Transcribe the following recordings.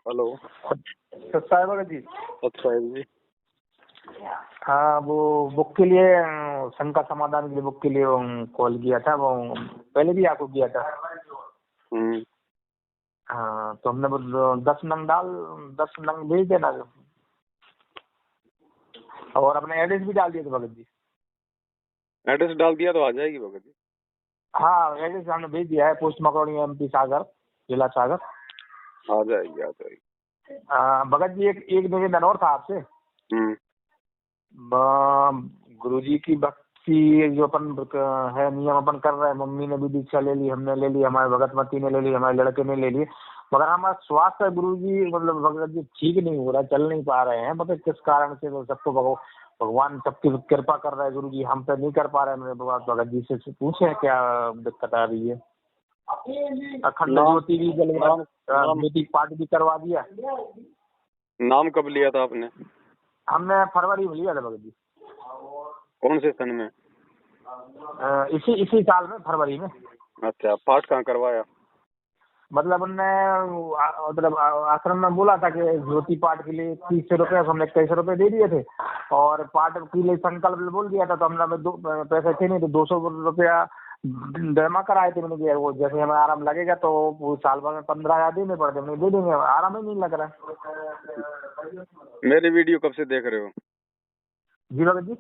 Hello. सत्ता भगत जी। अच्छा है जी। हाँ, वो बुक के लिए शंका समाधान के लिए बुक के लिए कॉल किया था। वो पहले भी आपको किया था। हाँ, तो हमने वो 10 नंग भेज देना। और अपने एड्रेस भी डाल दिया था भगत जी। एड्रेस डाल दिया तो आ जाएगी भगत जी। हाँ, एड्रेस हमने भेज दिया है। पोस्ट मकरौनी, MP सागर, जिला सागर। आ जाएगी आ जाएगी। भगत जी, एक निवेदन और था आपसे। गुरु जी की भक्ति जो अपन है, नियम अपन कर रहे हैं। मम्मी ने भी दीक्षा ले ली, हमने ले ली, हमारे भगतमती ने ले ली, हमारे लड़के ने ले ली। मगर हमारा स्वास्थ्य गुरु जी मतलब भगत जी ठीक नहीं हो रहा, चल नहीं पा रहे हैं। मतलब किस कारण से? तो सबको भगवान सबकी कृपा कर रहा है गुरु जी, हम पे नहीं कर पा रहे हैं। मेरे भगत जी से पूछे क्या दिक्कत आ रही है। अखंड ज्योति भी ज्योति पाठ भी करवा दिया। नाम कब लिया था आपने? हमने फरवरी में लिया था भगत जी। कौन से सन में? इसी साल में, फरवरी में। अच्छा, पाठ कहाँ करवाया? मतलब उनने मतलब आश्रम में बोला था कि ज्योति पाठ के लिए 30 रुपए, हमने 21 रुपए दे दिए थे। और पाठ के लिए संकल्प बोल दिया था, तो हमने पैसे थे नहीं, तो 200 रुपया जमा कराए थे। मैंने दिया, वो जैसे हमें आराम लगेगा तो वो साल भर में 15,000 देने पड़ते, हमने दे देंगे। आराम ही नहीं लग रहा। मेरे वीडियो कब से देख रहे हो? जी भगत जी।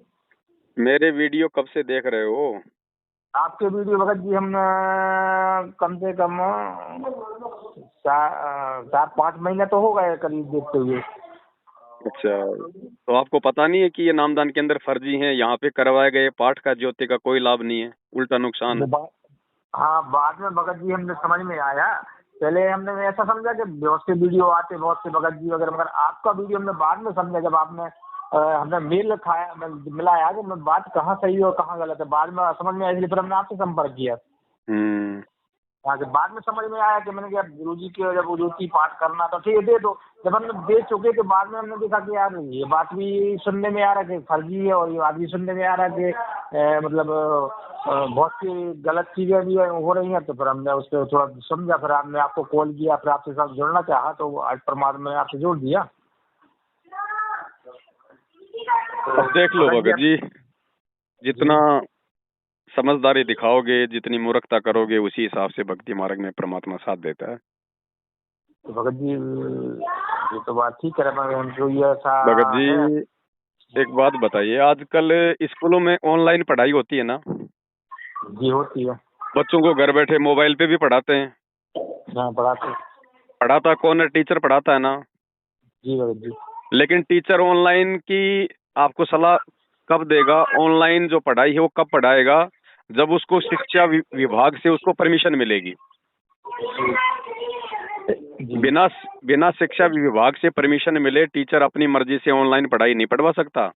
मेरे वीडियो कब से देख रहे हो? आपके वीडियो भगत जी हम कम से कम 4-5 महीने तो हो गए करीब देखते हुए। अच्छा, तो आपको पता नहीं है कि ये नामदान के अंदर फर्जी है? यहाँ पे करवाए गए पाठ का ज्योति का कोई लाभ नहीं है, उल्टा नुकसान है। हाँ, बाद में भगत जी हमने समझ में आया। पहले हमने ऐसा समझा कि बहुत से वीडियो आते, बहुत से भगत जी वगैरह, मगर आपका वीडियो हमने बाद में समझा, जब आपने हमने मेल खाया मिलाया कि मैं बात कहाँ सही है और कहाँ गलत है। बाद में समझ में आया, इसलिए फिर हमने आपसे संपर्क किया। बाद में समझ में आया कि मैंने कहा गुरु जी के जब ज्योति पाठ करना तो ठीक है दे दो। जब हमने दे चुके थे, बाद में हमने देखा कि यार ये बात भी सुनने में आ रहा है कि फर्जी है, और ये बात भी सुनने में आ रहा है कि मतलब बहुत सी गलत चीजें भी हो रही हैं। तो फिर हमने उस पर थोड़ा समझा, फिर हमने आपको कॉल किया, फिर आपके साथ जुड़ना चाहा, तो आज परमात्मा ने आपसे जोड़ दिया। अब देख लो भगत जी, जितना समझदारी दिखाओगे, जितनी मूर्खता करोगे, उसी हिसाब से भक्ति मार्ग में परमात्मा साथ देता है। तो भगत जी ये तो बात ठीक है, हमको ये ऐसा भगत जी एक बात बताइए, आजकल स्कूलों में ऑनलाइन पढ़ाई होती है ना? जी होती है। बच्चों को घर बैठे मोबाइल पे भी पढ़ाते हैं। हाँ, पढ़ाता कौन है? टीचर पढ़ाता है ना? जी भगत जी। लेकिन टीचर ऑनलाइन की आपको सलाह कब देगा? ऑनलाइन जो पढ़ाई है वो कब पढ़ाएगा? जब उसको शिक्षा विभाग से उसको परमिशन मिलेगी। बिना शिक्षा विभाग से परमिशन मिले टीचर अपनी मर्जी से ऑनलाइन पढ़ाई नहीं पढ़वा सकता।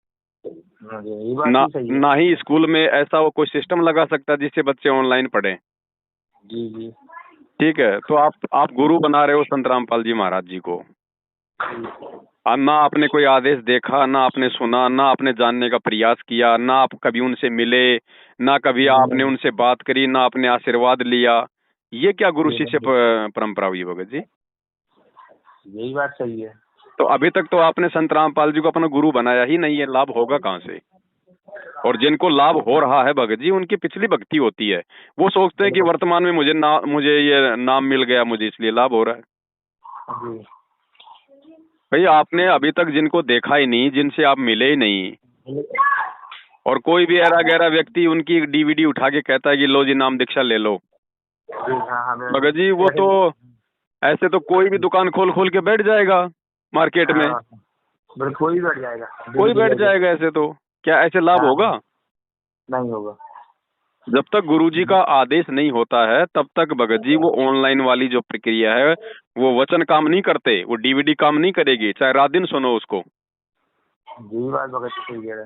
ना ही स्कूल में ऐसा वो कोई सिस्टम लगा सकता जिससे बच्चे ऑनलाइन पढ़ें। जी जी। ठीक है, तो आप गुरु बना रहे हो संत रामपाल जी महाराज जी को। ना आपने कोई आदेश देखा, ना आपने सुना, ना आपने जानने का प्रयास किया, ना आप कभी उनसे मिले, ना कभी आपने उनसे बात करी, ना आपने आशीर्वाद लिया। ये क्या गुरु शिष्य परंपरा हुई भगत जी? यही बात सही है। तो अभी तक तो आपने संत रामपाल जी को अपना गुरु बनाया ही नहीं है, लाभ होगा कहाँ से? और जिनको लाभ हो रहा है भगत जी, उनकी पिछली भक्ति होती है। वो सोचते हैं कि वर्तमान में मुझे ये नाम मिल गया, मुझे इसलिए लाभ हो रहा है। भाई आपने अभी तक जिनको देखा ही नहीं, जिनसे आप मिले ही नहीं, और कोई भी ऐरा गहरा व्यक्ति उनकी DVD उठा के कहता है कि लो जी नाम दीक्षा ले लो। भगत जी वो तो ऐसे तो कोई भी दुकान खोल के बैठ जाएगा मार्केट में। कोई बैठ जाएगा, कोई बैठ जाएगा ऐसे। तो क्या ऐसे लाभ होगा? नहीं होगा। जब तक गुरुजी का आदेश नहीं होता है तब तक भगत जी वो ऑनलाइन वाली जो प्रक्रिया है वो वचन काम नहीं करते, वो DVD काम नहीं करेगी, चाहे रात दिन सुनो उसको। जी बात भगत जी सही है।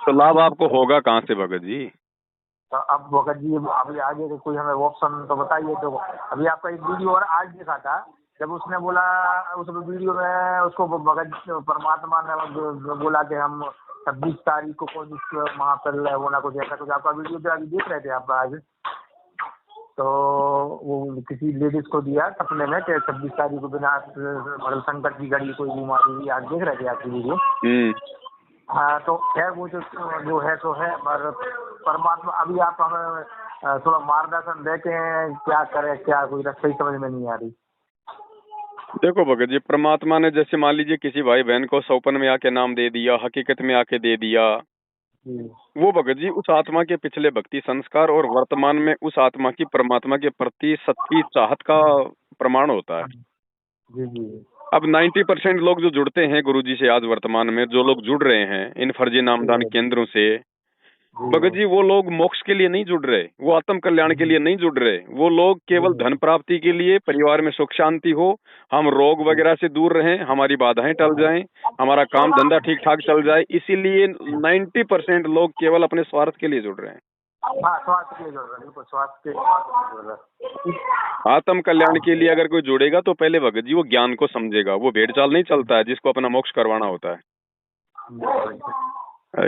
तो लाभ आपको होगा कहाँ से भगत जी? तो अब भगत जी अभी आगे का कोई हमें ऑप्शन तो बताइए। तो अभी आपका एक वीडियो और आज देखा था, जब उसने बोला, उस वीडियो में उसको भगत परमात्मा ने बोला कि हम 26 तारीख को कोई महाफल है वो ना कुछ ऐसा कुछ। आपका वीडियो जो अभी देख रहे थे आप आज, तो वो किसी लेडीज को दिया सपने में कि 26 तारीख को बिना मतलब संकट की घड़ी कोई बीमारी हुई, आज देख रहे थे आपकी वीडियो। हाँ, तो खैर वो जो है तो है, पर परमात्मा अभी आप हमें थोड़ा मार्गदर्शन देते हैं, क्या करें, क्या कोई रास्ता ही समझ में नहीं आ रही। देखो भगत जी, परमात्मा ने जैसे मान लीजिए किसी भाई बहन को सौपन में आके नाम दे दिया, हकीकत में आके दे दिया, वो भगत जी उस आत्मा के पिछले भक्ति संस्कार और वर्तमान में उस आत्मा की परमात्मा के प्रति सच्ची चाहत का प्रमाण होता है। जी जी। अब 90% लोग जो जुड़ते हैं गुरुजी से आज वर्तमान में जो लोग जुड़ रहे हैं इन फर्जी नामदान केंद्रों से, भगत जी वो लोग मोक्ष के लिए नहीं जुड़ रहे, वो आत्म कल्याण के लिए नहीं जुड़ रहे, वो लोग केवल धन प्राप्ति के लिए, परिवार में सुख शांति हो, हम रोग वगैरह से दूर रहें, हमारी बाधाएं टल जाएं, हमारा काम धंधा ठीक ठाक चल जाए, इसीलिए 90% लोग केवल अपने स्वार्थ के लिए जुड़ रहे हैं। हाँ, स्वास्थ्य के लिए जुड़ रहे हैं, बिल्कुल स्वास्थ्य के। आत्म कल्याण के लिए अगर कोई जुड़ेगा तो पहले भगत जी वो ज्ञान को समझेगा, वो भेड़ चाल नहीं चलता है जिसको अपना मोक्ष करवाना होता है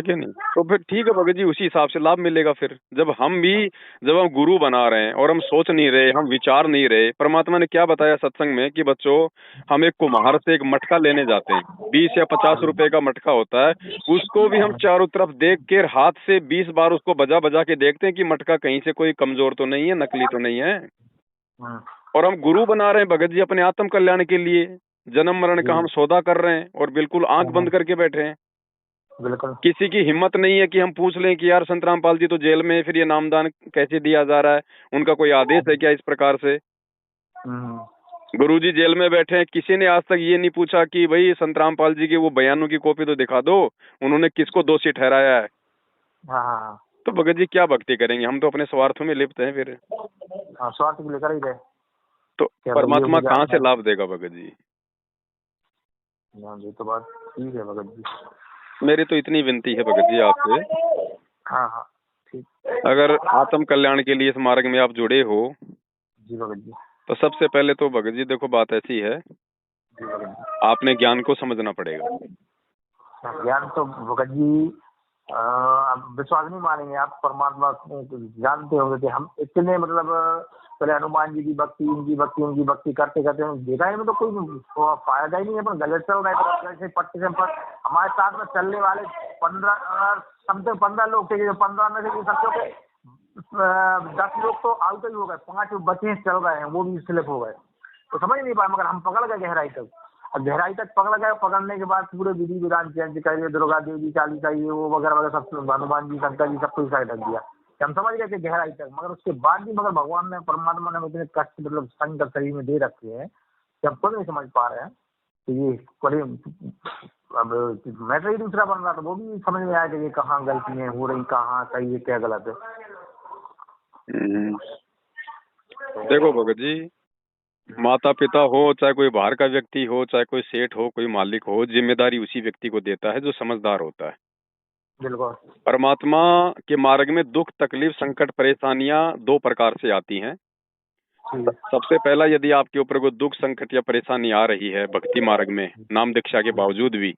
कि नहीं? तो फिर ठीक है भगत जी, उसी हिसाब से लाभ मिलेगा। फिर जब हम गुरु बना रहे हैं और हम सोच नहीं रहे, हम विचार नहीं रहे, परमात्मा ने क्या बताया सत्संग में कि बच्चों हम एक कुम्हार से एक मटका लेने जाते हैं, 20 या 50 रुपए का मटका होता है, उसको भी हम चारों तरफ देख के हाथ से 20 बार उसको बजा बजा के देखते हैं कि मटका कहीं से कोई कमजोर तो नहीं है, नकली तो नहीं है। और हम गुरु बना रहे हैं भगत जी अपने आत्म कल्याण के लिए, जन्म मरण का हम सौदा कर रहे हैं और बिल्कुल आंख बंद करके बैठे हैं। बिल्कुल किसी की हिम्मत नहीं है कि हम पूछ लें कि यार संत रामपाल जी तो जेल में, फिर ये नामदान कैसे दिया जा रहा है, उनका कोई आदेश है क्या इस प्रकार से? गुरुजी जेल में बैठे हैं, किसी ने आज तक ये नहीं पूछा कि भाई संत रामपाल जी के वो बयानों की कॉपी तो दिखा दो, उन्होंने किसको दोषी ठहराया है। तो भगत जी क्या भक्ति करेंगे, हम तो अपने स्वार्थों में लिप्त हैं। फिर स्वार्थ को लेकर ही रहे तो परमात्मा कहाँ से लाभ देगा भगत जी? ये तो बात ठीक है भगत जी। मेरी तो इतनी विनती है भगत जी आपसे, हाँ ठीक, अगर आत्म कल्याण के लिए इस मार्ग में आप जुड़े हो जी भगत जी, तो सबसे पहले तो भगत जी देखो बात ऐसी है, आपने ज्ञान को समझना पड़ेगा। ज्ञान तो भगत जी आप विश्वास नहीं मानेंगे, आप परमात्मा जानते होंगे कि हम इतने मतलब पहले हनुमान जी की भक्ति, उनकी भक्ति करते करते देखा है, तो कोई फायदा ही नहीं है, पर गलत चल रहा है। जैसे पट्टी से हमारे साथ में चलने वाले 15 लोग थे, जो 15 में से सबसे के 10 लोग तो आउट ही हो गए, 5 बचे चल रहे हैं, वो भी स्लिप हो गए, तो समझ नहीं पाए, मगर हम पकड़ गए गहराई तक। और गहराई तक पकड़ गए, पकड़ने के बाद पूरे विधि विधान चेंज करिए, दुर्गा देवी चालीसा ये वो वगैरह वगैरह सब, हनुमान जी शंकर जी सब कुछ साइड रख दिया, हम समझ गए कि गहराई तक। मगर उसके बाद भी मगर भगवान ने, परमात्मा ने इतने कष्ट मतलब संकट शरीर में दे रखे हैं कि हम खुद नहीं समझ पा रहे हैं कि ये बड़े। अब मैटर ही दूसरा बन रहा था, वो भी समझ में आया कि ये कहाँ गलतियाँ हो रही, कहाँ सही है, क्या गलत है। देखो भगत जी, माता पिता हो, चाहे कोई बाहर का व्यक्ति हो, चाहे कोई सेठ हो, कोई मालिक हो, जिम्मेदारी उसी व्यक्ति को देता है जो समझदार होता है। बिल्कुल। परमात्मा के मार्ग में दुख, तकलीफ, संकट, परेशानियां 2 प्रकार से आती हैं। सबसे पहला, यदि आपके ऊपर कोई दुख, संकट या परेशानी आ रही है भक्ति मार्ग में नाम दीक्षा के बावजूद भी,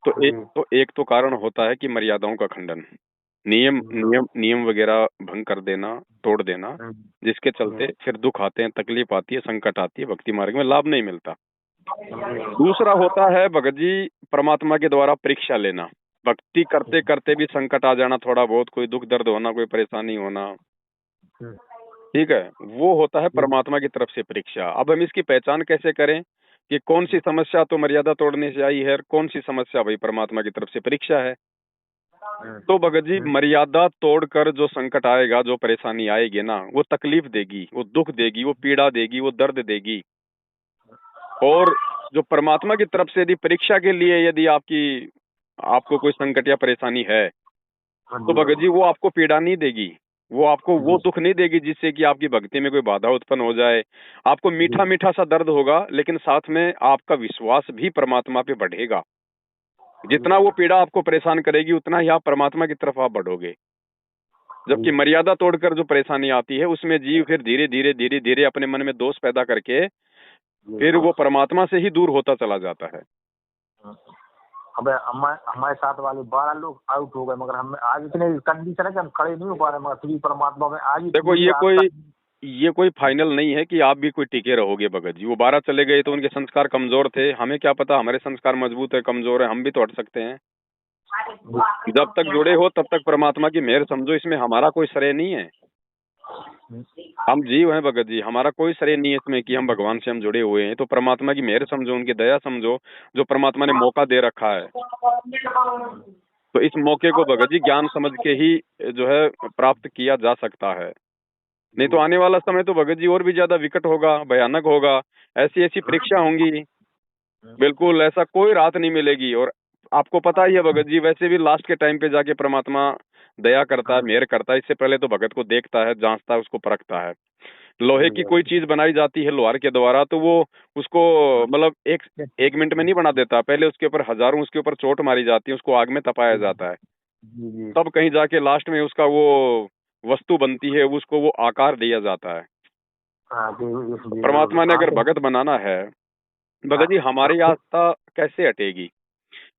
तो एक तो कारण होता है कि मर्यादाओं का खंडन, नियम वगैरह भंग कर देना, तोड़ देना, जिसके चलते फिर दुख आते हैं, तकलीफ आती है, संकट आती है, भक्ति मार्ग में लाभ नहीं मिलता। दूसरा होता है भगत जी परमात्मा के द्वारा परीक्षा लेना, भक्ति करते करते भी संकट आ जाना, थोड़ा बहुत कोई दुख दर्द होना, कोई परेशानी होना, ठीक है, वो होता है परमात्मा की तरफ से परीक्षा। अब हम इसकी पहचान कैसे करें कि कौन सी समस्या तो मर्यादा तोड़ने से आई है, कौन सी समस्या भाई परमात्मा की तरफ से परीक्षा है? तो भगत जी मर्यादा तोड़कर जो संकट आएगा, जो परेशानी आएगी ना, वो तकलीफ देगी, वो दुख देगी, वो पीड़ा देगी, वो दर्द देगी। और जो परमात्मा की तरफ से यदि परीक्षा के लिए यदि आपको कोई संकट या परेशानी है, तो भगत जी वो आपको पीड़ा नहीं देगी, वो आपको वो दुख नहीं देगी जिससे कि आपकी भक्ति में कोई बाधा उत्पन्न हो जाए। आपको मीठा मीठा सा दर्द होगा, लेकिन साथ में आपका विश्वास भी परमात्मा पे बढ़ेगा। जितना वो पीड़ा आपको परेशान करेगी, उतना ही आप परमात्मा की तरफ आप बढ़ोगे। जबकि मर्यादा तोड़कर जो परेशानी आती है, उसमें जीव फिर धीरे धीरे धीरे धीरे अपने मन में दोष पैदा करके फिर वो परमात्मा से ही दूर होता चला जाता है। अब हमारे साथ वाले 12 लोग आउट हो गए, मगर हम आज इतने कंडीशन है कि हम खड़े नहीं हो पा रहे, मगर फिर परमात्मा में आज। देखो ये कोई फाइनल नहीं है कि आप भी कोई टिके रहोगे भगत जी। वो 12 चले गए तो उनके संस्कार कमजोर थे, हमें क्या पता हमारे संस्कार मजबूत है कमजोर है, हम भी तो हट सकते हैं। जब तक जुड़े हो तब तक परमात्मा की मेहर समझो, इसमें हमारा कोई श्रेय नहीं है। हम जीव हैं भगत जी, हमारा कोई श्रेय नहीं है इसमें कि हम भगवान से हम जुड़े हुए हैं। तो परमात्मा की मेहर समझो, उनकी दया समझो, जो परमात्मा ने मौका दे रखा है। तो इस मौके को भगत जी ज्ञान समझ के ही जो है प्राप्त किया जा सकता है। नहीं तो आने वाला समय तो भगत जी और भी ज्यादा विकट होगा, भयानक होगा। ऐसी ऐसी परीक्षा होंगी, बिल्कुल ऐसा कोई राहत नहीं मिलेगी। और आपको पता ही है भगत जी, वैसे भी लास्ट के टाइम पे जाके परमात्मा दया करता है, मेहर करता है। इससे पहले तो भगत को देखता है, जांचता है, उसको परखता है। लोहे की कोई चीज बनाई जाती है लोहार के द्वारा, तो वो उसको मतलब एक मिनट में नहीं बना देता, पहले उसके ऊपर हजारों उसके ऊपर चोट मारी जाती है, उसको आग में तपाया जाता है, तब कहीं जाके लास्ट में उसका वो वस्तु बनती है, उसको वो आकार दिया जाता है। परमात्मा ने अगर भगत बनाना है भगत जी, हमारी आस्था कैसे हटेगी?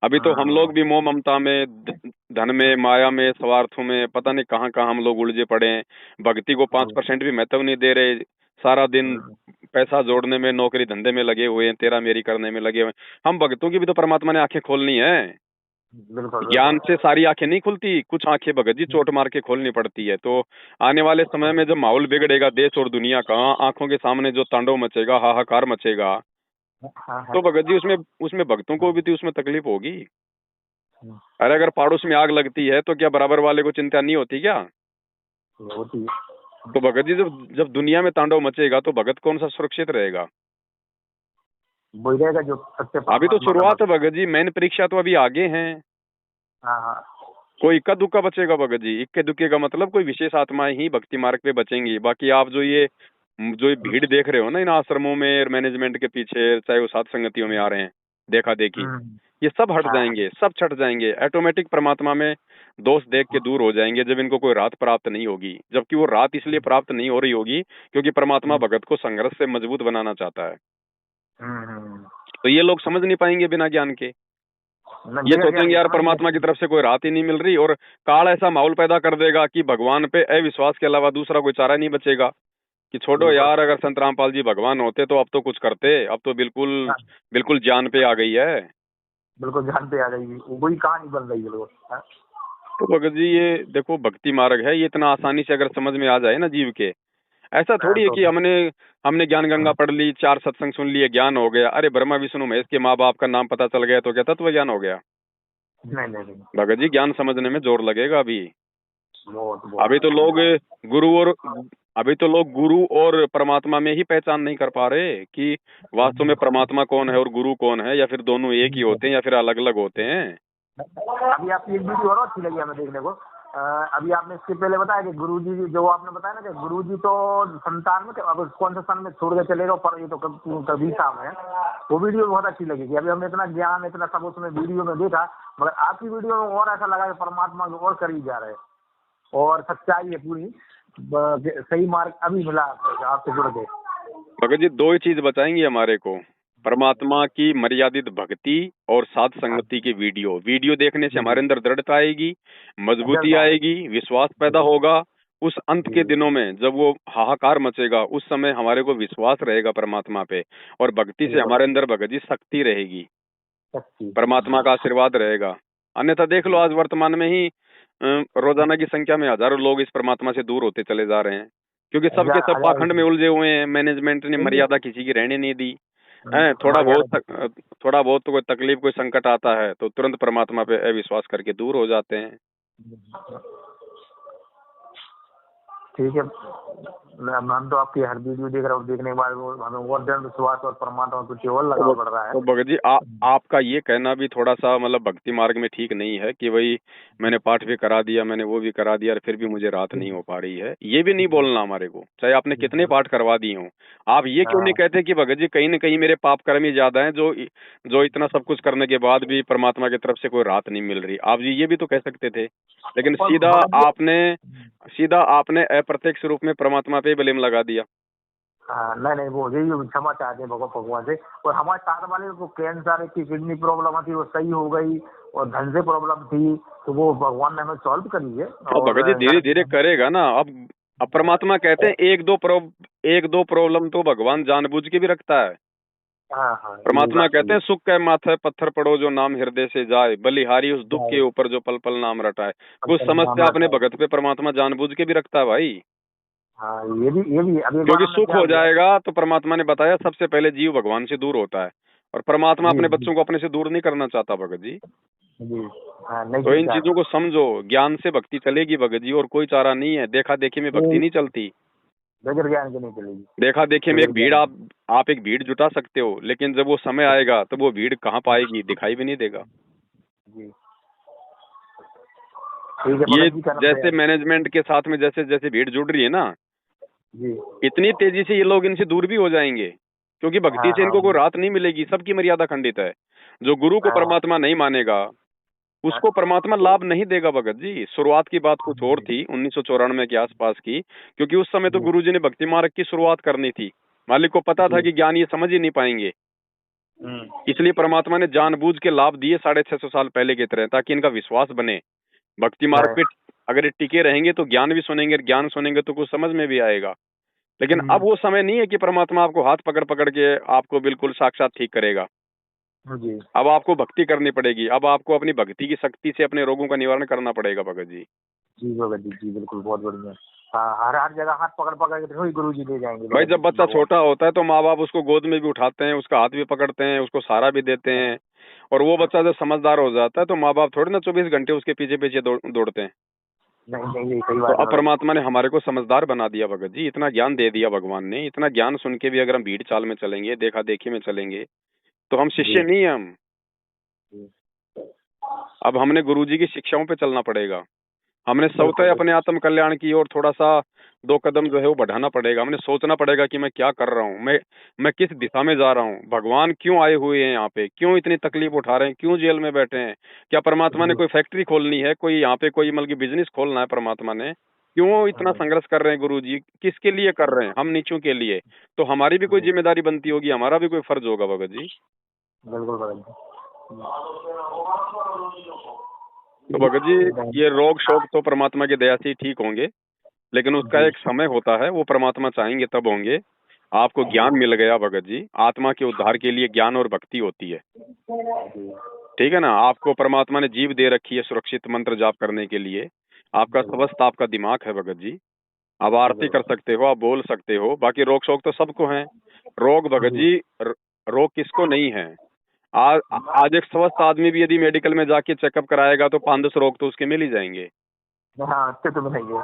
अभी तो हम लोग भी मोह ममता में, धन में, माया में, स्वार्थों में, पता नहीं कहाँ कहाँ हम लोग उलझे पड़े हैं। भक्ति को 5% भी महत्व नहीं दे रहे। सारा दिन पैसा जोड़ने में, नौकरी धंधे में लगे हुए हैं, तेरा मेरी करने में लगे हुए हैं। हम भक्तों की भी तो परमात्मा ने आंखें खोलनी है। ज्ञान से सारी आंखें नहीं खुलती, कुछ आंखें भगत जी चोट मार के खोलनी पड़ती है। तो आने वाले समय में जब माहौल बिगड़ेगा देश और दुनिया का, आंखों के सामने जो तांडव मचेगा, हाहाकार मचेगा, तो भगत जी उसमें भक्तों को भी तो उसमें तकलीफ होगी। अरे अगर पड़ोस में आग लगती है तो क्या बराबर वाले को चिंता नहीं होती क्या? होती है। तो भगत जी जब दुनिया में तांडव मचेगा तो भगत कौन सा सुरक्षित रहेगा? वही रहेगा जो सत्य। अभी तो शुरुआत है भगत जी, मेन परीक्षा तो अभी आगे है। कोई इक्का दुक्का बचेगा भगत जी। इक्के दुक्के का मतलब कोई विशेष आत्माएं ही भक्ति मार्ग पे बचेंगी। बाकी आप जो ये भीड़ देख रहे हो ना इन आश्रमों में, मैनेजमेंट के पीछे, चाहे वो सात संगतियों में आ रहे हैं देखा देखी, ये सब हट जाएंगे, सब छट जाएंगे। ऑटोमेटिक परमात्मा में दोष देख के दूर हो जाएंगे जब इनको कोई राहत प्राप्त नहीं होगी। जबकि वो राहत इसलिए प्राप्त नहीं हो रही होगी क्योंकि परमात्मा भगत को संघर्ष से मजबूत बनाना चाहता है। तो ये लोग समझ नहीं पाएंगे बिना ज्ञान के। ये सोचेंगे यार परमात्मा की तरफ से कोई राहत ही नहीं मिल रही, और काल ऐसा माहौल पैदा कर देगा कि भगवान पे अविश्वास के अलावा दूसरा कोई चारा नहीं बचेगा कि छोड़ो यार, अगर संत रामपाल जी भगवान होते तो अब तो कुछ करते, अब तो बिल्कुल जान पे आ गई है। बिल्कुल जान पे आ गई, वही कहानी बन रही है लोग। तो भगत जी ये देखो भक्ति मार्ग है, ये इतना आसानी से अगर समझ में आ जाए ना जीव के, ऐसा थोड़ी है कि हमने ज्ञान गंगा पढ़ ली, 4 सत्संग सुन लिए, ज्ञान हो गया। अरे ब्रह्मा विष्णु महेश के माँ बाप का नाम पता चल गया तो क्या तत्व ज्ञान हो गया? नहीं। भगत जी ज्ञान समझने में जोर लगेगा अभी। बहुत। अभी तो लोग गुरु और परमात्मा में ही पहचान नहीं कर पा रहे कि वास्तव में परमात्मा कौन है और गुरु कौन है, या फिर दोनों एक ही होते हैं या फिर अलग अलग होते हैं। अभी आपकी एक वीडियो और अच्छी लगी हमें देखने को। अभी आपने इसके पहले बताया कि गुरुजी, जो आपने बताया ना कि गुरुजी तो संतान में अब कौन सा सन में छोड़ के चलेगा, पर ये तो कभी काम है। वो वीडियो बहुत अच्छी लगी। अभी हमने इतना ज्ञान, इतना सब उसमें वीडियो में देखा, मगर आपकी वीडियो में और ऐसा लगा कि परमात्मा को और करीब जा रहे हैं और सच्चाई है पूरी, सही मार्ग अभी मिला आपसे जुड़ के। भगत जी 2 ही चीज बताएंगे हमारे को, परमात्मा की मर्यादित भक्ति और साथ संगति की वीडियो देखने से हमारे अंदर दृढ़ता आएगी, मजबूती आएगी, विश्वास पैदा होगा। उस अंत के दिनों में जब वो हाहाकार मचेगा, उस समय हमारे को विश्वास रहेगा परमात्मा पे, और भक्ति से हमारे अंदर भगत जी शक्ति रहेगी, परमात्मा का आशीर्वाद रहेगा। अन्यथा देख लो आज वर्तमान में ही रोजाना की संख्या में हजारों लोग इस परमात्मा से दूर होते चले जा रहे हैं, क्योंकि सबके सब पाखंड में उलझे हुए हैं। मैनेजमेंट ने मर्यादा किसी की रहने नहीं दी। थोड़ा बहुत तो कोई तकलीफ, कोई संकट आता है तो तुरंत परमात्मा पे अविश्वास करके दूर हो जाते हैं। ठीक है, हम तो आपकी हर वीडियो देख रहा हूँ, देखने के बाद हमें और दृढ़ विश्वास और परमात्मा कुछ और लगाना पड़ रहा है। तो भगत जी आपका ये कहना भी थोड़ा सा मतलब भक्ति मार्ग में ठीक नहीं है कि भाई मैंने पाठ भी करा दिया, मैंने वो भी करा दिया और फिर भी मुझे राहत नहीं हो पा रही है। ये भी नहीं बोलना हमारे को, चाहे आपने कितने पाठ करवा दिए हों। आप ये क्यों नहीं कहते कि भगत जी कहीं न कहीं मेरे पाप कर्म ही ज्यादा हैं, जो इतना सब कुछ करने के बाद भी परमात्मा की तरफ से कोई राहत नहीं मिल रही। आप ये भी तो कह सकते थे, लेकिन सीधा आपने अप्रत्यक्ष रूप में परमात्मा पे ब्लेम लगा दिया। नहीं, वो यही क्षमा चाहते हैं भगवान से। और हमारे साथ वाले को कैंसर की किडनी प्रॉब्लम थी, वो सही हो गई, और धन से प्रॉब्लम थी, तो वो भगवान ने हमें सॉल्व करी है। तो भगत जी धीरे धीरे करेगा ना। अब अब परमात्मा कहते हैं एक दो प्रॉब्लम तो भगवान जानबूझ के भी रखता है। हाँ हाँ, ये परमात्मा बात कहते सही हैं सुख के माथे पत्थर पड़ो जो नाम हृदय से जाए, बलिहारी उस दुख के है। ऊपर जो पल पल नाम रटाए। कुछ पत्थर नाम समस्या अपने रखा है। भगत पे परमात्मा जानबूझ के भी रखता है भाई, हाँ, ये भी अभी एक बार क्योंकि हमने सुख क्या हो हुआ। जाएगा तो परमात्मा ने बताया सबसे पहले जीव भगवान से दूर होता है, और परमात्मा जी अपने जी बच्चों को अपने से दूर नहीं करना चाहता भगत जी। जी। हाँ, नहीं तो इन चिंता चीजों को समझो, ज्ञान से भक्ति चलेगी भगत जी, और कोई चारा नहीं है। देखा देखी में भक्ति ये नहीं चलती। बगैर ज्ञान के नहीं चलेगी। देखा देखी में बगैर एक भीड़ ज्ञान आप एक भीड़ जुटा सकते हो, लेकिन जब वो समय आएगा तो वो भीड़ कहाँ पाएगी, दिखाई भी नहीं देगा। जी। ठीक है ये भगत जी, कर्म जैसे प्रयास। मैनेजमेंट के साथ में जैसे जैसे भीड़ जुड़ रही है ना, जी। इतनी तेजी से ये लोग इनसे दूर भी हो जाएंगे, क्योंकि भक्ति हाँ से हाँ इनको कोई राहत नहीं मिलेगी। सबकी मर्यादा खंडित है। जो गुरु को हाँ परमात्मा नहीं मानेगा हाँ, उसको परमात्मा लाभ नहीं देगा भगत जी। शुरुआत की बात कुछ और थी 1994 के आसपास की, क्योंकि उस समय तो जी गुरुजी ने भक्ति मार्ग की शुरुआत करनी थी। मालिक को पता था जी। कि ज्ञान ये समझ ही नहीं पाएंगे, हम्म। इसलिए परमात्मा ने जानबूझ के लाभ दिए 650 साल पहले की तरह, ताकि इनका विश्वास बने। भक्ति मार्ग है। पे अगर ये टिके रहेंगे तो ज्ञान भी सुनेंगे, ज्ञान सुनेंगे तो कुछ समझ में भी आएगा। लेकिन अब हम्म। वो समय नहीं है कि परमात्मा आपको हाथ पकड़ पकड़ के आपको बिल्कुल साक्षात ठीक करेगा। जी अब आपको भक्ति करनी पड़ेगी। अब आपको अपनी भक्ति की शक्ति से अपने रोगों का निवारण करना पड़ेगा भगत जी। जी भगत जी, जी बिल्कुल, बहुत बढ़िया। हाँ, हर हर जगह हाथ पकड़ पकड़ के वही गुरु जी ले जाएंगे भाई भगत जब जी, बच्चा भगवान। छोटा होता है तो माँ बाप उसको गोद में भी उठाते हैं, उसका हाथ भी पकड़ते हैं, उसको सहारा भी देते हैं। और वो बच्चा जब समझदार हो जाता है तो माँ बाप थोड़ी ना 24 घंटे उसके पीछे पीछे दौड़ते हैं। नहीं नहीं, ये सही तो बात है अब भगत जी। परमात्मा ने हमारे को समझदार बना दिया भगत जी, इतना ज्ञान दे दिया भगवान ने। इतना ज्ञान सुन के भी अगर हम भीड़ चाल में चलेंगे, देखा देखी में चलेंगे, तो हम शिष्य जी नहीं है हम। जी, अब हमने गुरुजी की शिक्षाओं पे चलना पड़ेगा। हमने बिल्कुल स्वतः अपने बिल्कुल। आत्म कल्याण की ओर थोड़ा सा 2 कदम जो है वो बढ़ाना पड़ेगा। हमने सोचना पड़ेगा कि मैं क्या कर रहा हूँ, मैं किस दिशा में जा रहा हूँ, भगवान क्यों आए हुए हैं यहाँ पे, क्यों इतनी तकलीफ उठा रहे हैं, क्यों जेल में बैठे हैं। क्या परमात्मा ने जी कोई फैक्ट्री खोलनी है, कोई यहाँ पे कोई मतलब बिजनेस खोलना है परमात्मा ने? क्यों इतना हाँ, संघर्ष कर रहे हैं गुरु जी, किसके लिए कर रहे हैं? हम नीचों के लिए। तो हमारी भी कोई जी जिम्मेदारी बनती होगी, हमारा भी कोई फर्ज होगा भगत जी। बिल्कुल भगत तो भगत जी, जी। ये रोग शोक तो परमात्मा की दया से ही ठीक होंगे, लेकिन उसका जी एक समय होता है, वो परमात्मा चाहेंगे तब होंगे। आपको ज्ञान मिल गया भगत जी, आत्मा के उद्धार के लिए ज्ञान और भक्ति होती है। जी ठीक है ना? आपको परमात्मा ने जीभ दे रखी है सुरक्षित मंत्र जाप करने के लिए। आपका बिल्कुल। स्वस्थ आपका दिमाग है भगत जी। आप जी आरती कर बिल्कुल। सकते हो, आप बोल सकते हो। बाकी रोग शोक तो सबको हैं। रोग भगत जी जी, रोग किसको नहीं है? आज आज एक स्वस्थ आदमी भी यदि मेडिकल में जाके चेकअप कराएगा तो 5-10 रोग तो उसके मिल ही जाएंगे। हाँ, अच्छे तो बनाइए।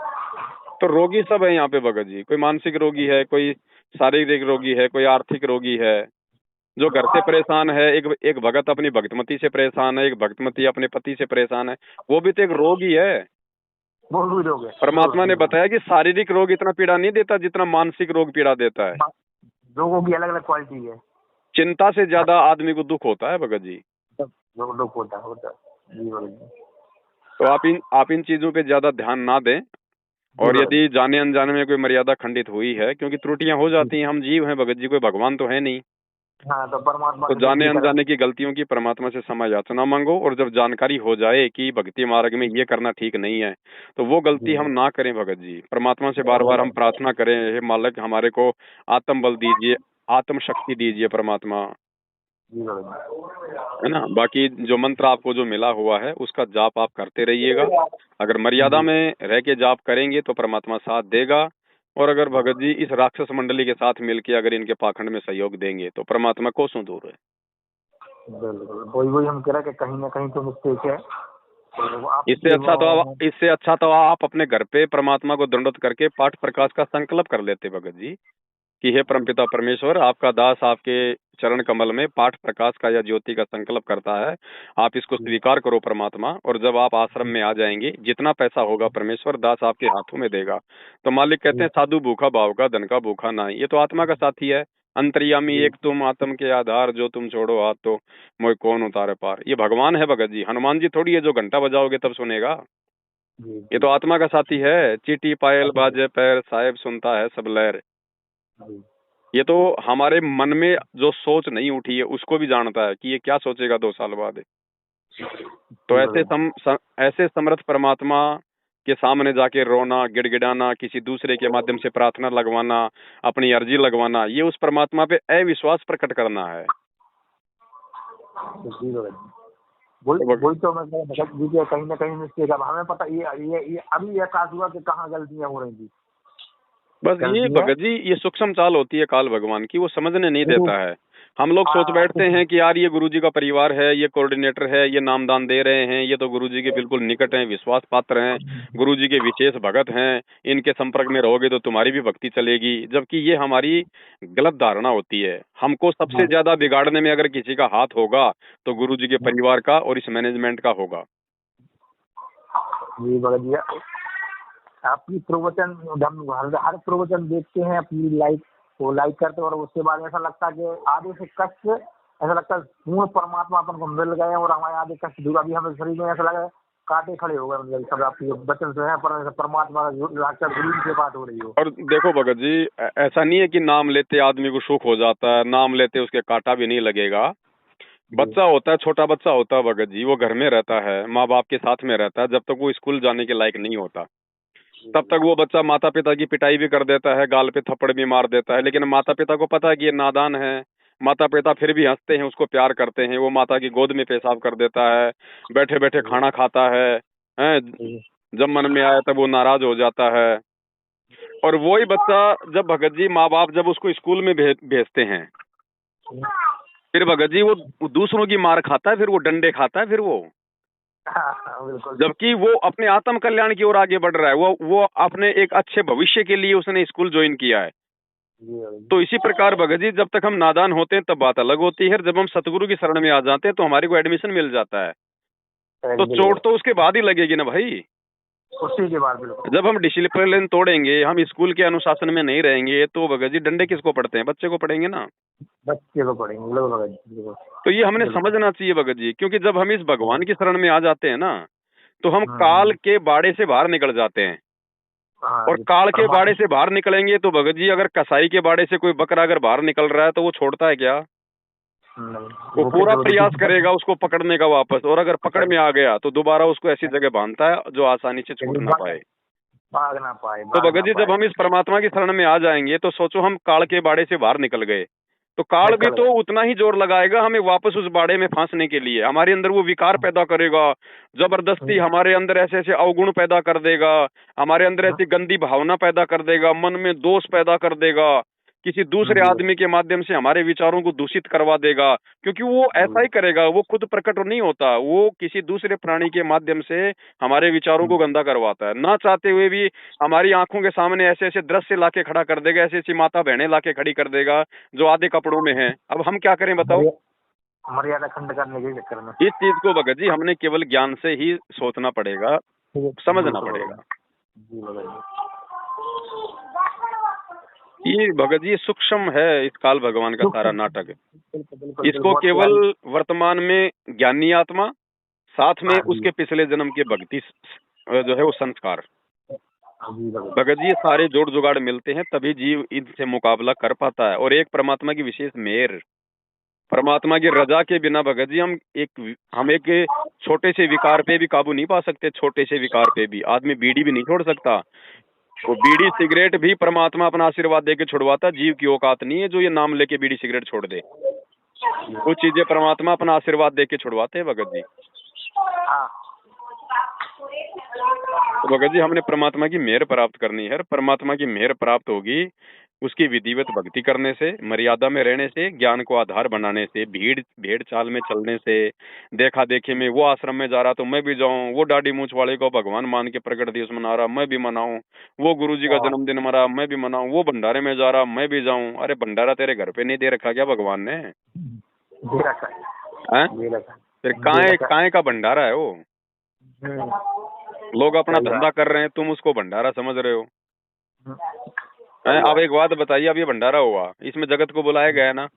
तो रोगी सब है यहाँ पे भगत जी। कोई मानसिक रोगी है, कोई शारीरिक रोगी है, कोई आर्थिक रोगी है। जो घर से परेशान है, एक एक भगत अपनी भक्तमती से परेशान है, एक भक्तमती अपने पति से परेशान है, वो भी तो एक रोग ही है। वो भी हो गए जरूर परमात्मा ने जरूर। बताया कि शारीरिक रोग इतना पीड़ा नहीं देता जितना मानसिक रोग पीड़ा देता है। लोगों की अलग अलग क्वालिटी है। चिंता से ज्यादा आदमी को दुख होता है भगत जी। सब लोग लोग होता है। जी भगत जी। तो आप इन चीजों पे ज्यादा ध्यान ना दें। जी और भगत यदि जाने अनजाने में कोई मर्यादा खंडित हुई है, क्योंकि त्रुटियां हो जी। जाती हैं, हम जीव हैं भगत जी, कोई भगवान तो है नहीं। हाँ, तो परमात्मा तो से जाने विनती करें। अनजाने की गलतियों की परमात्मा से क्षमा याचना मांगो, और जब जानकारी हो जाए कि भक्ति मार्ग में ये करना ठीक नहीं है, तो वो गलती हम जी ना करें भगत जी। परमात्मा से बार बार हम बिल्कुल। प्रार्थना करें, हे मालिक हमारे को आत्म बल दीजिए, आत्म शक्ति दीजिए परमात्मा। जी भगत है ना? बाकी जो मंत्र आपको जो मिला हुआ है उसका जाप आप करते रहिएगा। अगर मर्यादा जी। में रह के जाप करेंगे तो परमात्मा साथ देगा। और अगर भगत जी इस राक्षस मंडली के साथ मिलके अगर इनके पाखंड में सहयोग देंगे तो परमात्मा कोसों दूर है। बिल्कुल, वही वही हम कह रहे हैं कि कहीं ना कहीं तो मिस्टेक है। तो इससे आपकी अच्छा तो आप अपने घर पे परमात्मा को दंडवत करके पाठ प्रकाश का संकल्प कर लेते भगत जी, कि हे परमपिता परमेश्वर, आपका दास आपके चरण कमल में पाठ प्रकाश का या ज्योति का संकल्प करता है। आप इसको स्वीकार करो परमात्मा। और जब आप आश्रम में आ जाएंगे, जितना पैसा होगा परमेश्वर दास आपके हाथों में देगा। तो मालिक कहते जी हैं साधु भूखा भाव का, धन का भूखा नहीं। ये तो आत्मा का साथी है। अंतर्यामी जी एक तुम, आत्म के आधार, जो तुम छोड़ो हाथ तो मोय कौन उतारे पार। ये भगवान है भगत जी, हनुमान जी थोड़ी है जो घंटा बजाओगे तब सुनेगा। जी ये जी तो आत्मा का साथी है। चीटी पायल बाजे पैर, साहेब सुनता है सब लहर। जी ये तो हमारे मन में जो सोच नहीं उठी है उसको भी जानता है कि ये क्या सोचेगा 2 साल बाद। तो जी भगत ऐसे समर्थ परमात्मा के सामने जाके रोना, गिड़गिड़ाना, किसी दूसरे के माध्यम से प्रार्थना लगवाना, अपनी अर्जी लगवाना, ये उस परमात्मा पे अविश्वास प्रकट करना है। जी भगत जी, वही तो मैं कह भगत जी के कहीं ना कहीं मिस्टेक। अब हमें पता ये अभी एहसास हुआ कि कहाँ गलतियां हो रही थी। बस ये भगत जी, ये सूक्ष्म चाल होती है काल भगवान की, वो समझने नहीं देता है। हम लोग सोच बैठते हैं कि यार ये गुरुजी का परिवार है, ये कोऑर्डिनेटर है, ये नामदान दे रहे हैं, ये तो गुरुजी के बिल्कुल निकट हैं, विश्वास पात्र हैं, गुरुजी के विशेष भगत हैं, इनके संपर्क में रहोगे तो तुम्हारी भी भक्ति चलेगी। जबकि ये हमारी गलत धारणा होती है। हमको सबसे ज्यादा बिगाड़ने में अगर किसी का हाथ होगा तो गुरुजी के परिवार का और इस मैनेजमेंट का होगा। जी भगत जी, आपकी प्रवचन हम हर प्रवचन देखते हैं, अपनी लाइक करते हैं, और उसके बाद ऐसा लगता है कि आधे से कष्ट, ऐसा लगता है पूर्ण परमात्मा अपन को मिल गए और हमारे आधे कष्ट दूर। अभी हमें शरीर में ऐसा लगा कांटे खड़े हो गए, मतलब सब आपके वचन से है, पर परमात्मा गुरु से बात हो रही हो। और देखो भगत जी, ऐसा नहीं है कि नाम लेते आदमी को सुख हो जाता है, नाम लेते उसके कांटा भी नहीं लगेगा। बच्चा होता है, छोटा बच्चा होता है भगत जी, वो घर में रहता है, माँ बाप के साथ में रहता है, जब तक वो स्कूल जाने के लायक नहीं होता तब तक वो बच्चा माता पिता की पिटाई भी कर देता है, गाल पे थप्पड़ भी मार देता है। लेकिन माता पिता को पता है कि ये नादान है, माता पिता फिर भी हंसते हैं, उसको प्यार करते हैं। वो माता की गोद में पेशाब कर देता है, बैठे बैठे खाना खाता है, हैं? जब मन में आया तब वो नाराज हो जाता है। और वही बच्चा जब भगत जी माँ बाप जब उसको स्कूल में भेजते हैं, फिर भगत जी वो दूसरों की मार खाता है, फिर वो डंडे खाता है, फिर वो जबकि वो अपने आत्म कल्याण की ओर आगे बढ़ रहा है। वो अपने एक अच्छे भविष्य के लिए उसने स्कूल ज्वाइन किया है। तो इसी प्रकार भगत जी, जब तक हम नादान होते हैं तब बात अलग होती है, जब हम सतगुरु की शरण में आ जाते हैं तो हमारे को एडमिशन मिल जाता है। तो चोट तो उसके बाद ही लगेगी ना भाई, उसी के बाद। जब हम डिसिप्लिन तोड़ेंगे, हम स्कूल के अनुशासन में नहीं रहेंगे, तो भगत जी डंडे किसको पड़ते हैं? बच्चे को पड़ेंगे ना, बच्चे को पड़ेंगे भगत जी। तो ये हमने समझना चाहिए भगत जी, क्योंकि जब हम इस भगवान की शरण में आ जाते हैं ना, तो हम काल के बाड़े से बाहर निकल जाते हैं। और काल के बाड़े से बाहर निकलेंगे तो भगत जी, अगर कसाई के बाड़े से कोई बकरा अगर बाहर निकल रहा है तो वो छोड़ता है क्या? वो पूरा प्रयास करेगा उसको पकड़ने का वापस, और अगर पकड़ में आ गया तो दोबारा उसको ऐसी जगह बांधता है जो आसानी से छूट ना पाए, भाग ना पाए। तो भगत जी, जब हम इस परमात्मा की शरण में आ जाएंगे तो सोचो हम काल के बाड़े से बाहर निकल गए, तो काल भी तो उतना ही जोर लगाएगा हमें वापस उस बाड़े में फांसने के लिए। हमारे अंदर वो विकार पैदा करेगा, जबरदस्ती हमारे अंदर ऐसे ऐसे अवगुण पैदा कर देगा, हमारे अंदर ऐसी गंदी भावना पैदा कर देगा, मन में दोष पैदा कर देगा, किसी दूसरे आदमी के माध्यम से हमारे विचारों को दूषित करवा देगा। क्योंकि वो ऐसा ही करेगा, वो खुद प्रकट नहीं होता, वो किसी दूसरे प्राणी के माध्यम से हमारे विचारों को गंदा करवाता है। ना चाहते हुए भी हमारी आंखों के सामने ऐसे ऐसे दृश्य लाके खड़ा कर देगा, ऐसी ऐसी माता बहनें लाके खड़ी कर देगा जो आधे कपड़ों में हैं। अब हम क्या करें बताओ? मर्यादा खंड करने के चक्कर में इस चीज को भगत जी हमने केवल ज्ञान से ही सोचना पड़ेगा, समझना पड़ेगा। ये भगत जी सूक्ष्म है इस काल भगवान का सारा नाटक। इसको केवल वर्तमान में ज्ञानी आत्मा, साथ में उसके पिछले जन्म के भक्ति जो है वो संस्कार, भगत जी ये सारे जोड़ जुगाड़ मिलते हैं तभी जीव इनसे मुकाबला कर पाता है। और एक परमात्मा की विशेष मेहर, परमात्मा की रजा के बिना भगत जी हम एक छोटे से विकार पे भी काबू नहीं पा सकते। छोटे से विकार पे भी आदमी बीड़ी भी नहीं छोड़ सकता। वो बीड़ी सिगरेट भी परमात्मा अपना आशीर्वाद देके छुड़वाता, जीव की औकात नहीं है जो ये नाम लेके बीड़ी सिगरेट छोड़ दे। वो चीजें परमात्मा अपना आशीर्वाद देके छुड़वाते हैं भगत जी। तो भगत जी हमने परमात्मा की मेहर प्राप्त करनी है। परमात्मा की मेहर प्राप्त होगी उसकी विधिवत भक्ति करने से, मर्यादा में रहने से, ज्ञान को आधार बनाने से, भेड़ चाल में चलने से। देखा देखे में वो आश्रम में जा रहा तो मैं भी जाऊं, वो दाढ़ी मूंछ वाले को भगवान मान के प्रकट दिवस मना रहा मैं भी मनाऊं, वो गुरुजी का जन्मदिन मना मैं भी मनाऊं, वो भंडारे में जा रहा मैं भी जाऊं। अरे भंडारा तेरे घर पे नहीं दे रखा क्या भगवान ने? फिर काहे का भंडारा है वो? लोग अपना धंधा कर रहे हैं, तुम उसको भंडारा समझ रहे हो। अब एक बात बताइए, अब ये भंडारा हुआ, इसमें जगत को बुलाया गया है ना?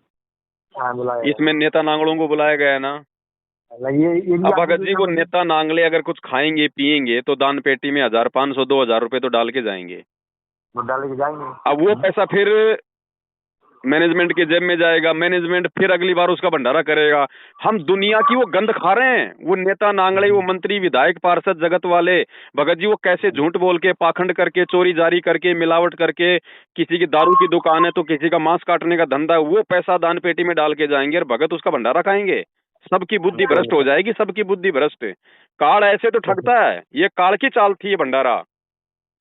इसमें नेता नांगलों को बुलाया गया है ना? अब भगत जी वो नेता नांगले अगर कुछ खाएंगे पिएंगे तो दान पेटी में 1000, 500, 2000 रुपए तो डाल के जाएंगे। डाल के जाएंगे। अब वो पैसा फिर मैनेजमेंट के जेब में जाएगा, मैनेजमेंट फिर अगली बार उसका भंडारा करेगा। हम दुनिया की वो गंद खा रहे हैं। वो नेता नांगड़े, वो मंत्री, विधायक, पार्षद, जगत वाले भगत जी, वो कैसे झूठ बोल के, पाखंड करके, चोरी जारी करके, मिलावट करके, किसी की दारू की दुकान है तो किसी का मांस काटने का धंधा है, वो पैसा दान पेटी में डाल के जाएंगे और भगत उसका भंडारा खाएंगे। सबकी बुद्धि भ्रष्ट हो जाएगी, सबकी बुद्धि भ्रष्ट। काल ऐसे तो ठगता है, ये काल की चाल थी ये भंडारा।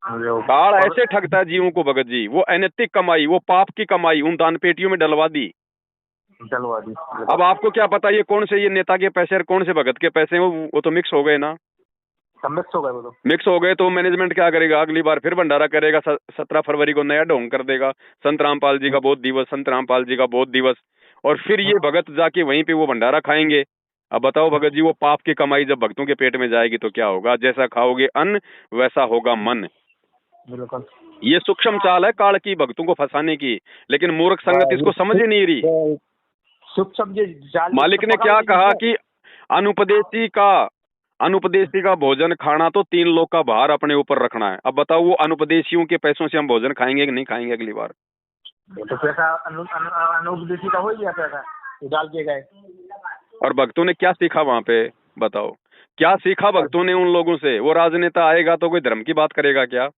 काल ऐसे ठगता है जीवों को भगत जी। वो अनैतिक कमाई, वो पाप की कमाई उन दान पेटियों में डलवा दी। अब आपको क्या पता ये कौन से ये नेता के पैसे और कौन से भगत के पैसे हैं? वो तो मिक्स हो गए ना। मिक्स हो गए वो तो। मिक्स हो गए तो मैनेजमेंट क्या करेगा? अगली बार फिर भंडारा करेगा। 17 फरवरी को नया ढोंग कर देगा, संत रामपाल जी का बोध दिवस, संत रामपाल जी का बोध दिवस, और फिर ये भगत जाके वहीं पे वो भंडारा खाएंगे। अब बताओ भगत जी, वो पाप की कमाई जब भक्तों के पेट में जाएगी तो क्या होगा? जैसा खाओगे अन्न वैसा होगा मन। बिल्कुल। ये सूक्ष्म चाल है काल की, भक्तों को फंसाने की, लेकिन मूर्ख संगत इसको समझ ही नहीं रही। मालिक ने क्या कहा कि अनुपदेशी का भोजन खाना तो 3 लोग का भार अपने ऊपर रखना है। अब बताओ वो अनुपदेशियों के पैसों से हम भोजन खाएंगे कि नहीं खाएंगे अगली बार? तो पैसा अनुपदेशी का हो गया, पैसा डाल के गए। और भक्तों ने क्या सीखा वहां पे? बताओ क्या सीखा भक्तों ने उन लोगों से? वो राजनेता आएगा तो कोई धर्म की बात करेगा क्या?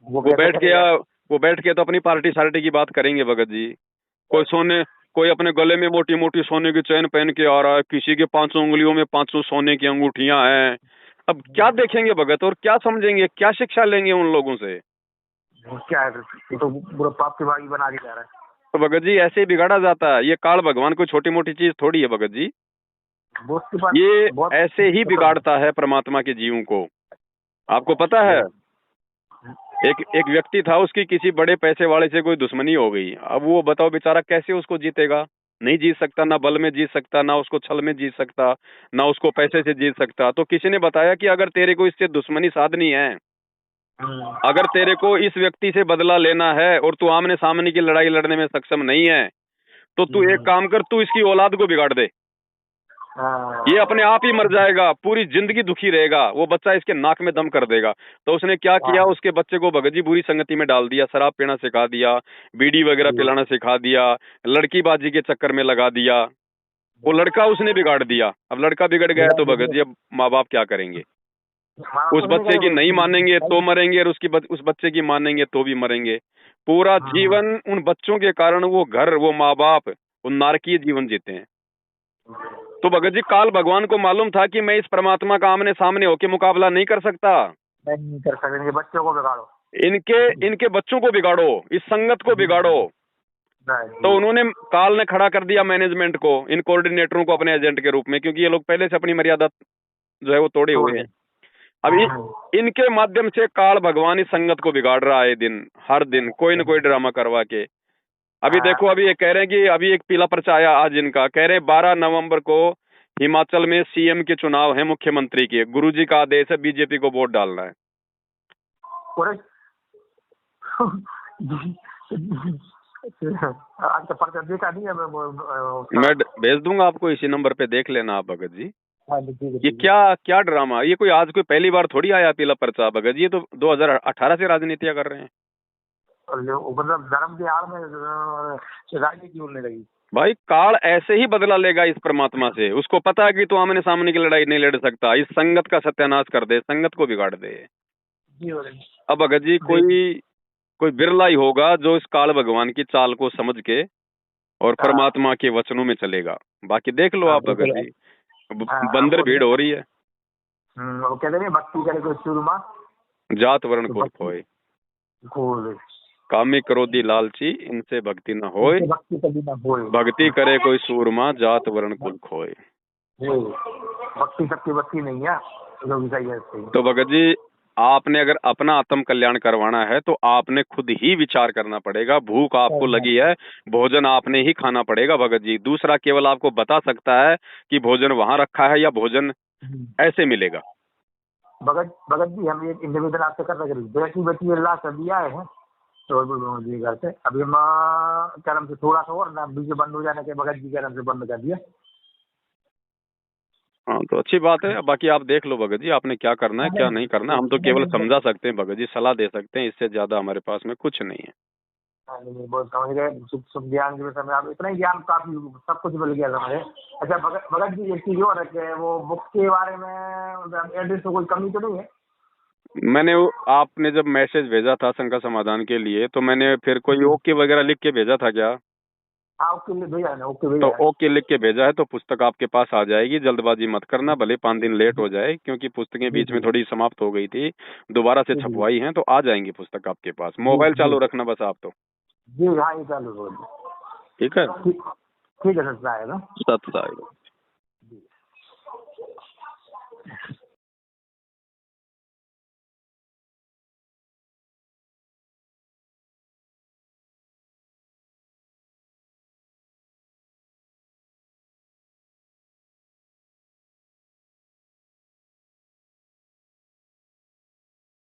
वो बैठ के तो अपनी पार्टी सार्टी की बात करेंगे भगत जी। कोई अपने गले में मोटी मोटी सोने की चैन पहन के आ रहा है, किसी के 500 उंगलियों में 500 सोने की अंगूठियां हैं। अब क्या देखेंगे भगत और क्या समझेंगे, क्या शिक्षा लेंगे उन लोगों से? क्या है तो पूरा पाप के भागी बना के जा रहा है। तो भगत जी ऐसे ही बिगाड़ा जाता है। ये काल भगवान कोई छोटी मोटी चीज थोड़ी है भगत जी। ये ऐसे ही बिगाड़ता है परमात्मा के जीवों को। आपको पता है एक व्यक्ति था, उसकी किसी बड़े पैसे वाले से कोई दुश्मनी हो गई। अब वो बताओ बेचारा कैसे उसको जीतेगा? नहीं जीत सकता, ना बल में जीत सकता, ना उसको छल में जीत सकता, ना उसको पैसे से जीत सकता। तो किसी ने बताया कि अगर तेरे को इससे दुश्मनी साधनी है, अगर तेरे को इस व्यक्ति से बदला लेना है और तू आमने सामने की लड़ाई लड़ने में सक्षम नहीं है, तो तू एक काम कर, तू इसकी औलाद को बिगाड़ दे। ये अपने आप ही मर जाएगा, पूरी जिंदगी दुखी रहेगा, वो बच्चा इसके नाक में दम कर देगा। तो उसने क्या किया, उसके बच्चे को भगत जी बुरी संगति में डाल दिया, शराब पीना सिखा दिया, बीड़ी वगैरह पिलाना सिखा दिया, लड़की बाजी के चक्कर में लगा दिया। वो लड़का उसने बिगाड़ दिया। अब लड़का बिगड़ गया तो भगत जी अब माँ बाप क्या करेंगे? उस बच्चे की नहीं मानेंगे तो मरेंगे, और उस बच्चे की मानेंगे तो भी मरेंगे। पूरा जीवन उन बच्चों के कारण वो घर, वो माँ बाप, वो नारकीय जीवन जीते हैं। तो भगत जी काल भगवान को मालूम था कि मैं इस परमात्मा का आमने सामने होके मुकाबला नहीं कर सकता। नहीं कर सकते, इनके बच्चों को बिगाड़ो, इनके बच्चों को बिगाड़ो, इस संगत को बिगाड़ो। तो उन्होंने, काल ने खड़ा कर दिया मैनेजमेंट को, इन कोऑर्डिनेटरों को अपने एजेंट के रूप में, क्योंकि ये लोग पहले से अपनी मर्यादा जो है वो तोड़े हुए हैं। अब इनके माध्यम से काल भगवान इस संगत को बिगाड़ रहा है। दिन हर दिन कोई न कोई ड्रामा करवा के। अभी देखो, अभी ये कह रहे हैं कि अभी एक पीला पर्चा आया आज इनका, कह रहे हैं 12 नवंबर को हिमाचल में सीएम के चुनाव है, मुख्यमंत्री के। गुरुजी का आदेश है, बीजेपी को वोट डालना है। देखा नहीं है मैं भेज दूंगा आपको, इसी नंबर पे देख लेना आप भगत जी। ये क्या ड्रामा? ये कोई आज कोई पहली बार थोड़ी आया पीला पर्चा भगत जी। ये तो 2018 से राजनीतियां कर रहे हैं। मतलब धर्म की आड़ में राजनीति होने लगी। भाई काल ऐसे ही बदला लेगा इस परमात्मा से। उसको पता है कि तू आमने सामने की लड़ाई नहीं लड़ सकता, इस संगत का सत्यानाश कर दे, संगत को बिगाड़ दे। अब भगत जी कोई बिरला ही होगा जो इस काल भगवान की चाल को समझ के और परमात्मा के वचनों में चलेगा। बाकी देख लो आप भगत जी, बंदर भीड़ हो रही है। वो कहते हैं भक्ति करे कोई सूरमा, जात वर्ण कुल खोए, कामी क्रोधी लालची, इनसे भक्ति न होए, भक्ति करे कोई सूरमा, जात वर्ण कुल खोए। भक्ति सबकी बत्ती नहीं है। तो भगत जी आपने अगर अपना आत्म कल्याण करवाना है तो आपने खुद ही विचार करना पड़ेगा। भूख आपको लगी है, भोजन आपने ही खाना पड़ेगा भगत जी। दूसरा केवल आपको बता सकता है कि भोजन वहां रखा है या भोजन ऐसे मिलेगा। भगत जी हम एक इंडिविजुअल आपसे कर रहे हैं, बेटी बेटी अल्लाह सभी आए हैं तो घर से अभी हम कर्म से थोड़ा सा और ना बीच बंद हो जाने के भगत जी कर्म से बंद कर दिया। हाँ तो अच्छी बात है। बाकी आप देख लो भगत जी, आपने क्या करना है क्या नहीं करना है। हम तो केवल समझा सकते हैं भगत जी, सलाह दे सकते हैं, इससे ज्यादा हमारे पास में कुछ नहीं है। हाँ, नहीं बहुत समझ गए। शुभ शुभ ज्ञान के विषय में आप इतना ही ज्ञान काफी सब कुछ मिल गया समझे। अच्छा भगत भगत जी एक चीज और है कि वो बुक के बारे में एड्रेस में कोई कमी तो नहीं है? आपने जब मैसेज भेजा था शंका समाधान के लिए, तो मैंने फिर कोई ओके वगैरह लिख के भेजा था क्या? हाँ ओके भेजा है ना, ओके तो भेजा है। ओके लिख के भेजा है तो पुस्तक आपके पास आ जाएगी। जल्दबाजी मत करना, भले 5 दिन लेट हो जाए, क्योंकि पुस्तकें जी बीच में जी थोड़ी समाप्त हो गई थी, दोबारा से जी जी छपवाई हैं, तो आ जाएंगी पुस्तक आपके पास। जी मोबाइल जी चालू रखना बस आप तो। जी हाँ ये चालू हो ठीक है। ठीक। ठीक है सर आएगा। सत्य